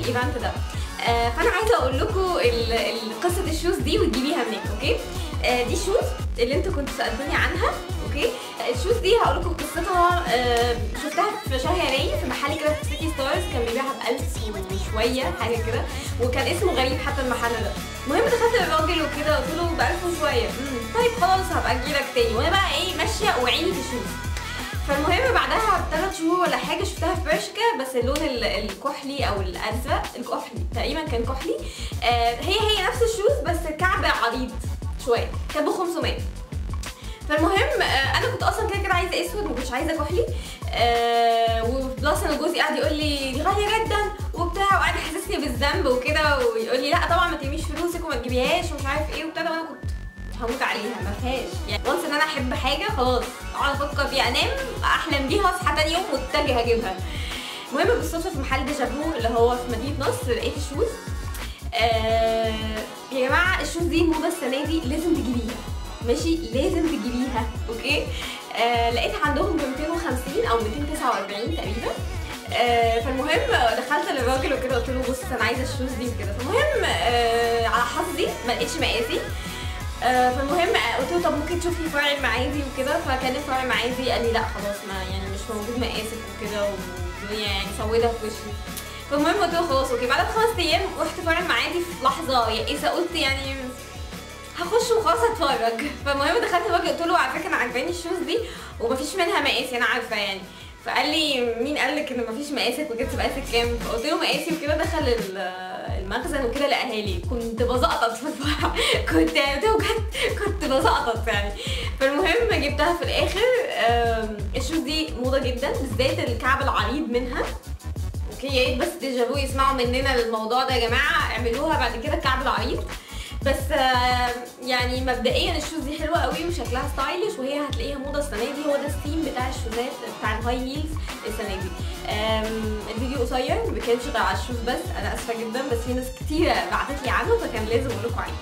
الايفنت ده. فانا عايزه اقول لكم قصه الشوز دي وتجيبيها منين. اوكي، دي شوز اللي انتوا كنتوا سالتوني عنها. اوكي، الشوز دي هقول لكم قصتها. شفتها في شهر يناير في محل كده في سيتي ستارز، كان بيبيعها ب1000 وشويه حاجه كده، وكان اسمه غريب حتى المحل ده. المهم دخلت للراجل وكده قلت له ب1000 وشويه. طيب خلاص هبقى اجيلك تاني. وانا بقى ايه ماشيه وعيني في الشوز. فالمهم بعدها ب3 شهور ولا حاجه شفتها في برشكا، بس اللون الكحلي او الازرق، الكحلي تقريبا كان كحلي. هي نفس الشوز بس كعب عريض شويه، كان ب 500. فالمهم انا كنت اصلا كده عايزه اسود، ما كنتش عايزه كحلي. وبلس انا جوزي قاعد يقول لي دي غاليه جدا وبتاع، وقاعد يحسسني بالذنب وكده، ويقول لي لا طبعا ما ترميش فلوسك وما تجيبيهاش ومش عارف ايه وبتاع. وانا كنت هموت عليها، ما فيهاش يعني. وانس ان انا احب حاجه خلاص اقعد افكر فيها، انام احلم بيها اصحى تاني يوم متجهه اجيبها. المهم بالصدفه في محل ديجافو اللي هو في مدينه نصر لقيت الشوز. يا جماعه الشوز دي موضه السنه دي، لازم تجيبيها ماشي، لازم تجيبيها. اوكي، لقيتها عندهم ب 250 او 249 تقريبا. فالمهم دخلت للراجل وكده قلت له بص انا عايزه الشوز دي وكده. فالمهم على حظي ما لقيتش مقاسي. فالمهم قلت له طب ممكن تشوفي فرع المعادي وكده، فكان الفرع المعادي قال لي لا خلاص ما يعني مش موجود مقاسك وكده، والدنيا يعني سودة في وشي. فالمهم قلت له خلاص اوكي. بعد ب5 ايام رحت فرع المعادي في لحظه يائسه، قلت يعني هخش وخلاص هتفرج. فالمهم دخلت الراجل قلت له على فكره انا عجباني الشوز دي ومفيش منها مقاسي انا عارفه يعني. فقال لي مين قال لك ان مفيش مقاسك وجبت مقاسك كام؟ فقلت له مقاسي وكده. دخل المخزن وكده لقاها لي، كنت بزقطط في الفرع كنت يعني بجد كنت بزقطط يعني. فالمهم جبتها في الاخر. الشوز دي موضه جدا، بالذات الكعب العريض منها. اوكي، يا ريت بس ديجافو يسمعوا مننا الموضوع ده يا جماعه، اعملوها بعد كده الكعب العريض. بس يعني مبدئيا الشوز دي حلوه قوي وشكلها ستايلش، وهي هتلاقيها موضه السنه دي. هو ده الثيم بتاع الشوزات بتاع الهاي هيلز السنه دي. الفيديو قصير ما بيتكلمش غير على الشوز بس، انا اسفه جدا بس في ناس كتيره بعتت لي عنه فكان لازم اقول لكم عليه.